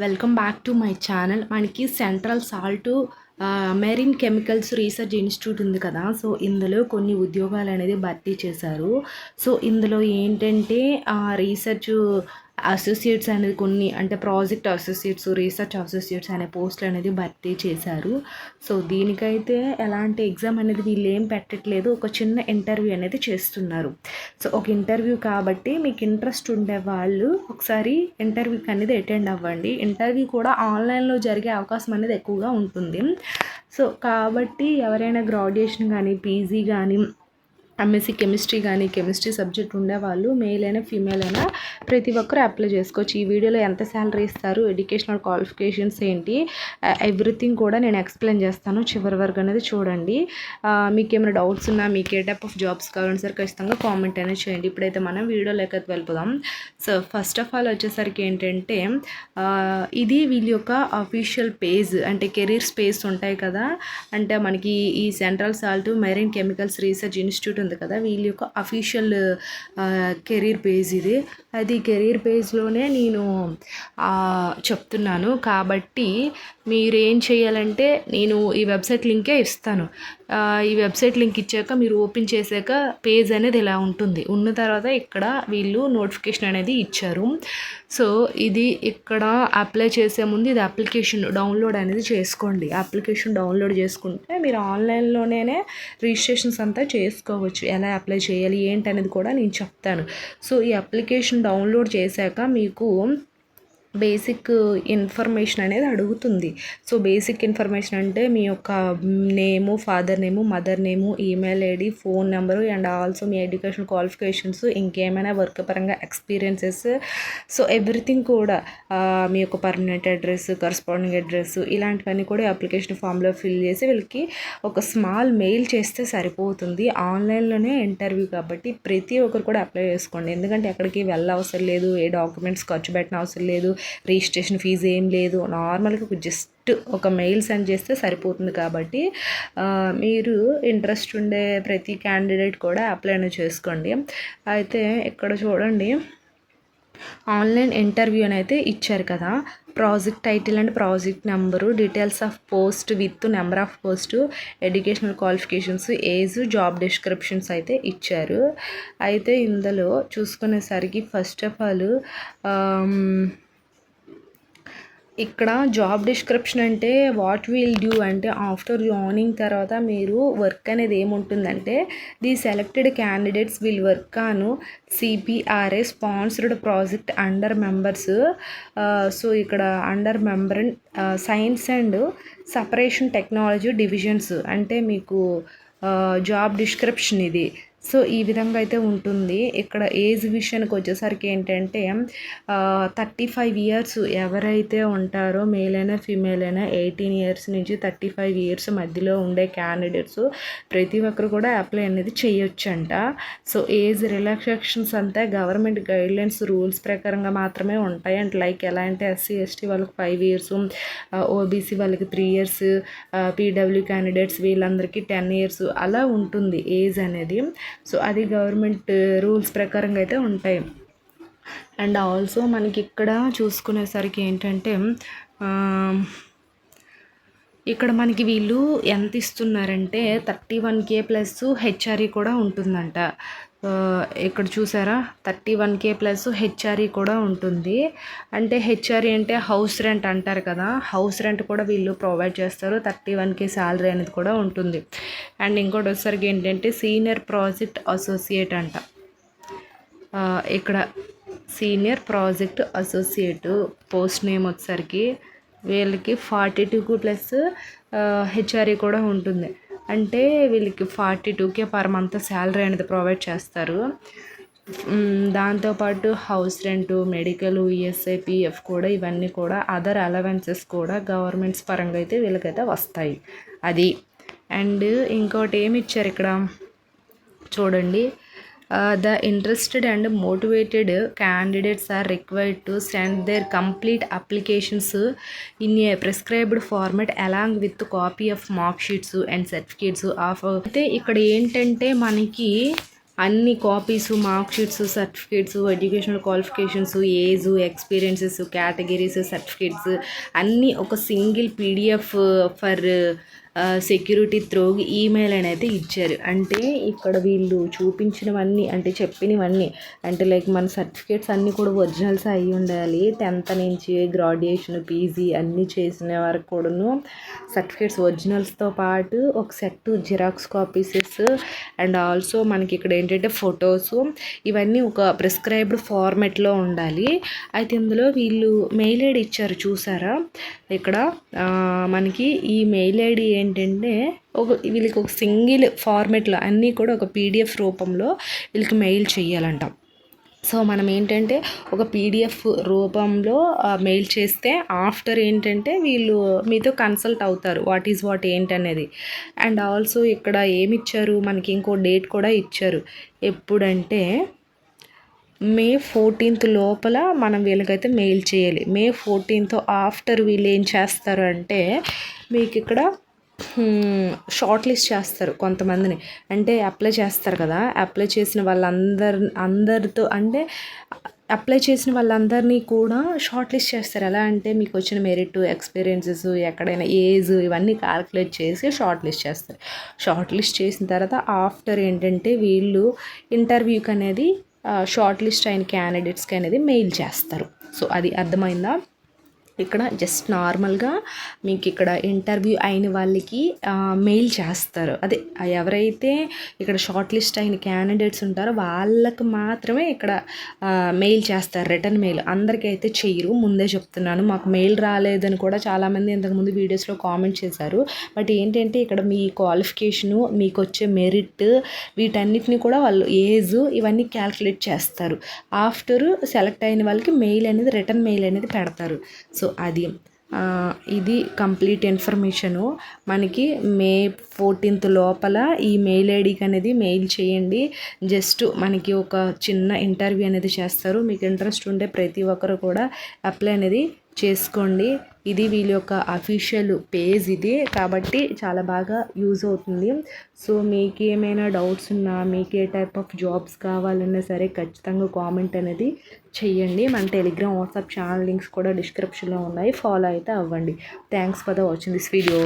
Welcome back to my channel. మనకి Central salt marine chemicals research institute ఉంది కదా. So ఇందులో కొన్ని ఉద్యోగాలు అనేది భర్తీ చేశారు. సో ఇందులో ఏంటంటే రీసెర్చ్ అసోసియేట్స్ అనేది కొన్ని అంటే ప్రాజెక్ట్ అసోసియేట్స్, రీసెర్చ్ అసోసియేట్స్ అనే పోస్టులు అనేది భర్తీ చేశారు. సో దీనికైతే ఎలాంటి ఎగ్జామ్ అనేది వీళ్ళు ఏం పెట్టట్లేదు, ఒక చిన్న ఇంటర్వ్యూ అనేది చేస్తున్నారు. సో ఒక ఇంటర్వ్యూ కాబట్టి మీకు ఇంట్రెస్ట్ ఉండే వాళ్ళు ఒకసారి ఇంటర్వ్యూకి అనేది అటెండ్ అవ్వండి. ఇంటర్వ్యూ కూడా ఆన్లైన్లో జరిగే అవకాశం అనేది ఎక్కువగా ఉంటుంది. సో కాబట్టి ఎవరైనా గ్రాడ్యుయేషన్ కానీ, పీజీ కానీ, ఎంఎస్సీ కెమిస్ట్రీ కానీ, కెమిస్ట్రీ సబ్జెక్ట్ ఉండేవాళ్ళు మేల్ అయినా ఫీమేల్ అయినా ప్రతి ఒక్కరు అప్లై చేసుకోవచ్చు. ఈ వీడియోలో ఎంత శాలరీ ఇస్తారు, ఎడ్యుకేషనల్ క్వాలిఫికేషన్స్ ఏంటి, ఎవ్రీథింగ్ కూడా నేను ఎక్స్ప్లెయిన్ చేస్తాను. చివరి వరకు అనేది చూడండి. మీకు ఏమైనా డౌట్స్ ఉన్నా, మీకు ఏ టైప్ ఆఫ్ జాబ్స్ కావాలని సరే ఖచ్చితంగా కామెంట్ అనేది చేయండి. ఇప్పుడైతే మనం వీడియోలోకి వెళ్ళిపోదాం. సో ఫస్ట్ ఆఫ్ ఆల్ వచ్చేసరికి ఏంటంటే ఇది వీళ్ళ యొక్క అఫీషియల్ పేజ్, అంటే కెరీర్ స్పేస్ ఉంటాయి కదా. అంటే మనకి ఈ central salt marine chemicals research institute ఉంది కదా, వీళ్ళ యొక్క అఫీషియల్ కెరీర్ పేజ్ ఇది. అది కెరీర్ పేజ్లోనే నేను చెప్తున్నాను కాబట్టి మీరు ఏం చేయాలంటే, నేను ఈ వెబ్సైట్ లింకే ఇస్తాను. ఈ వెబ్సైట్ లింక్ ఇచ్చాక మీరు ఓపెన్ చేశాక పేజ్ అనేది ఇలా ఉంటుంది. ఉన్న తర్వాత ఇక్కడ వీళ్ళు నోటిఫికేషన్ అనేది ఇచ్చారు. సో ఇది ఇక్కడ అప్లై చేసే ముందు ఇది అప్లికేషన్ డౌన్లోడ్ అనేది చేసుకోండి. అప్లికేషన్ డౌన్లోడ్ చేసుకుంటే మీరు ఆన్లైన్లోనే రిజిస్ట్రేషన్స్ అంతా చేసుకోవచ్చు. ఎలా అప్లై చేయాలి ఏంటి అనేది కూడా నేను చెప్తాను. సో ఈ అప్లికేషన్ డౌన్లోడ్ చేశాక మీకు బేసిక్ ఇన్ఫర్మేషన్ అనేది అడుగుతుంది. సో బేసిక్ ఇన్ఫర్మేషన్ అంటే మీ యొక్క name, father name, mother name, email ID, phone number and also మీ ఎడ్యుకేషన్ క్వాలిఫికేషన్స్, ఇంకేమైనా వర్క్ పరంగా ఎక్స్పీరియన్సెస్, సో ఎవ్రీథింగ్ కూడా మీ యొక్క పర్మనెంట్ అడ్రస్, కరస్పాండింగ్ అడ్రస్ ఇలాంటివన్నీ కూడా అప్లికేషన్ ఫామ్లో ఫిల్ చేసి వీళ్ళకి ఒక స్మాల్ మెయిల్ చేస్తే సరిపోతుంది. ఆన్లైన్లోనే ఇంటర్వ్యూ కాబట్టి ప్రతి ఒక్కరు కూడా అప్లై చేసుకోండి. ఎందుకంటే ఎక్కడికి వెళ్ళవసరం లేదు, ఏ డాక్యుమెంట్స్ ఖర్చు పెట్టిన అవసరం లేదు, రిజిస్ట్రేషన్ ఫీజు ఏం లేదు. నార్మల్గా జస్ట్ ఒక మెయిల్ సెండ్ చేస్తే సరిపోతుంది. కాబట్టి మీరు ఇంట్రెస్ట్ ఉండే ప్రతి క్యాండిడేట్ కూడా అప్లై చేసుకోండి. అయితే ఇక్కడ చూడండి, ఆన్లైన్ ఇంటర్వ్యూ అని అయితే ఇచ్చారు కదా. Project title and project number, details of post with number of post, educational qualifications, age, job descriptions అయితే ఇచ్చారు. అయితే ఇందులో చూసుకునేసరికి ఫస్ట్ ఆఫ్ ఆల్ ఇక్కడ జాబ్ డిస్క్రిప్షన్ అంటే వాట్ విల్ డూ అంటే ఆఫ్టర్ జాయినింగ్ తర్వాత మీరు వర్క్ అనేది ఏముంటుందంటే, the selected candidates will work on CPRA sponsored project under membranes. So ఇక్కడ under membrane science and separation technology divisions అంటే మీకు జాబ్ డిస్క్రిప్షన్ ఇది. సో ఈ విధంగా అయితే ఉంటుంది. ఇక్కడ ఏజ్ విషయానికి వచ్చేసరికి ఏంటంటే 35 ఇయర్స్ ఎవరైతే ఉంటారో మేల్ అయినా ఫీమేల్ అయినా 18 ఇయర్స్ నుంచి 35 ఇయర్స్ మధ్యలో ఉండే క్యాండిడేట్స్ ప్రతి ఒక్కరు కూడా అప్లై అనేది చేయొచ్చంట. సో ఏజ్ రిలాక్సేషన్స్ అంతా గవర్నమెంట్ గైడ్లైన్స్ రూల్స్ ప్రకారంగా మాత్రమే ఉంటాయి. అండ్ లైక్ ఎలా అంటే ఎస్సీ ఎస్టీ వాళ్ళకి 5 ఇయర్స్, ఓబీసీ వాళ్ళకి 3 ఇయర్స్, పీడబ్ల్యూ క్యాండిడేట్స్ వీళ్ళందరికీ 10 ఇయర్స్ అలా ఉంటుంది ఏజ్ అనేది. సో అది గవర్నమెంట్ రూల్స్ ప్రకారంగా అయితే ఉంటాయి. అండ్ ఆల్సో మనకి ఇక్కడ చూసుకునేసరికి ఏంటంటే ఇక్కడ మనకి వీళ్ళు ఎంత ఇస్తున్నారంటే 31K ప్లస్ హెచ్ఆర్ఈ కూడా ఉంటుందంట. ఇక్కడ చూసారా 31K ప్లస్ హెచ్ఆర్ఈ కూడా ఉంటుంది. అంటే హెచ్ఆర్ఈ అంటే హౌస్ రెంట్ అంటారు కదా, హౌస్ రెంట్ కూడా వీళ్ళు ప్రొవైడ్ చేస్తారు. 31K శాలరీ అనేది కూడా ఉంటుంది. అండ్ ఇంకోటి వచ్చేసరికి ఏంటంటే సీనియర్ ప్రాజెక్ట్ అసోసియేట్ అంట. ఇక్కడ senior project associate post name వచ్చేసరికి వీళ్ళకి 42 ప్లస్ హెచ్ఆర్ఈ కూడా ఉంటుంది. అంటే వీళ్ళకి 42K పర్ మంత్ శాలరీ అనేది ప్రొవైడ్ చేస్తారు. దాంతోపాటు house rent, medical, ESI, PF కూడా ఇవన్నీ కూడా అదర్ అలవెన్సెస్ కూడా గవర్నమెంట్స్ పరంగా అయితే వీళ్ళకైతే వస్తాయి. అది అండ్ ఇంకోటి ఏమి ఇచ్చారు ఇక్కడ చూడండి, the interested and motivated candidates are required to send their complete applications in a prescribed format along with copy of mark sheets and certificates of. అయితే ఇక్కడ ఏంటంటే మనకి అన్ని copies, mark sheets, certificates, educational qualifications, age, experiences, categories, certificates అన్నీ ఒక single PDF for security through email అనేది ఇచ్చారు. అంటే ఇక్కడ వీళ్ళు చూపించినవన్నీ అంటే చెప్పినవన్నీ అంటే లైక్ మన సర్టిఫికేట్స్ అన్నీ కూడా ఒరిజినల్స్ అయ్యి ఉండాలి. 10th నుంచి గ్రాడ్యుయేషన్, పీజీ అన్నీ చేసిన వరకు కూడాను సర్టిఫికేట్స్ ఒరిజినల్స్తో పాటు ఒక సెట్ జిరాక్స్ కాపీసెస్ అండ్ ఆల్సో మనకి ఇక్కడ ఏంటంటే ఫొటోస్ ఇవన్నీ ఒక ప్రిస్క్రైబ్డ్ ఫార్మెట్లో ఉండాలి. అయితే ఇందులో వీళ్ళు మెయిల్ ఐడి ఇచ్చారు చూసారా ఇక్కడ మనకి ఈ మెయిల్ ఐడి ఏంటంటే వీళ్ళకి ఒక సింగిల్ ఫార్మెట్లో అన్నీ కూడా ఒక పీడిఎఫ్ రూపంలో వీళ్ళకి మెయిల్ చేయాలంట. సో మనం ఏంటంటే ఒక పీడిఎఫ్ రూపంలో మెయిల్ చేస్తే ఆఫ్టర్ ఏంటంటే వీళ్ళు మీతో కన్సల్ట్ అవుతారు వాట్ ఈజ్ వాట్ ఏంటనేది. అండ్ ఆల్సో ఇక్కడ ఏమి ఇచ్చారు మనకి ఇంకో డేట్ కూడా ఇచ్చారు. ఎప్పుడంటే May 14th లోపల మనం వీళ్ళకైతే మెయిల్ చేయాలి. May 14th ఆఫ్టర్ వీళ్ళు ఏం చేస్తారు అంటే మీకు ఇక్కడ షార్ట్ లిస్ట్ చేస్తారు కొంతమందిని. అంటే అప్లై చేస్తారు కదా, అప్లై చేసిన అందరితో అంటే అప్లై చేసిన వాళ్ళందరినీ కూడా షార్ట్ లిస్ట్ చేస్తారు. ఎలా అంటే మీకు వచ్చిన మెరిట్, ఎక్స్పీరియన్సెస్, ఎక్కడైనా ఏజ్ ఇవన్నీ క్యాలిక్యులేట్ చేసి షార్ట్ లిస్ట్ చేస్తారు. షార్ట్ లిస్ట్ చేసిన తర్వాత ఆఫ్టర్ ఏంటంటే వీళ్ళు ఇంటర్వ్యూకి అనేది షార్ట్ లిస్ట్ అయిన క్యాండిడేట్స్కి అనేది మెయిల్ చేస్తారు. సో అది అర్థమైందా? ఇక్కడ జస్ట్ నార్మల్గా మీకు ఇక్కడ ఇంటర్వ్యూ అయిన వాళ్ళకి మెయిల్ చేస్తారు. అదే ఎవరైతే ఇక్కడ షార్ట్ లిస్ట్ అయిన క్యాండిడేట్స్ ఉంటారో వాళ్ళకి మాత్రమే ఇక్కడ మెయిల్ చేస్తారు, రిటర్న్ మెయిల్. అందరికీ అయితే చెయ్యరు, ముందే చెప్తున్నాను. మాకు మెయిల్ రాలేదని కూడా చాలామంది ఇంతకుముందు వీడియోస్లో కామెంట్ చేశారు. బట్ ఏంటంటే ఇక్కడ మీ క్వాలిఫికేషను, మీకు వచ్చే మెరిట్ వీటన్నిటిని కూడా వాళ్ళు ఏజ్ ఇవన్నీ క్యాల్కులేట్ చేస్తారు. ఆఫ్టర్ సెలెక్ట్ అయిన వాళ్ళకి మెయిల్ అనేది రిటర్న్ మెయిల్ అనేది పెడతారు. సో అది ఇది కంప్లీట్ ఇన్ఫర్మేషను. మనకి May 14th లోపల ఈ మెయిల్ ఐడికి అనేది మెయిల్ చేయండి. జస్ట్ మనకి ఒక చిన్న ఇంటర్వ్యూ అనేది చేస్తారు. మీకు ఇంట్రెస్ట్ ఉంటే ప్రతి ఒక్కరు కూడా అప్లై అనేది చేసుకోండి. ఇది వీళ్ళ యొక్క అఫీషియల్ పేజ్ ఇది, కాబట్టి చాలా బాగా యూజ్ అవుతుంది. సో మీకు ఏమైనా డౌట్స్ ఉన్నా, మీకు ఏ టైప్ ఆఫ్ జాబ్స్ కావాలన్నా సరే ఖచ్చితంగా కామెంట్ అనేది చెయ్యండి. మన టెలిగ్రామ్, వాట్సాప్ ఛానల్ లింక్స్ కూడా డిస్క్రిప్షన్లో ఉన్నాయి, ఫాలో అయితే అవ్వండి. Thanks for the watching this video.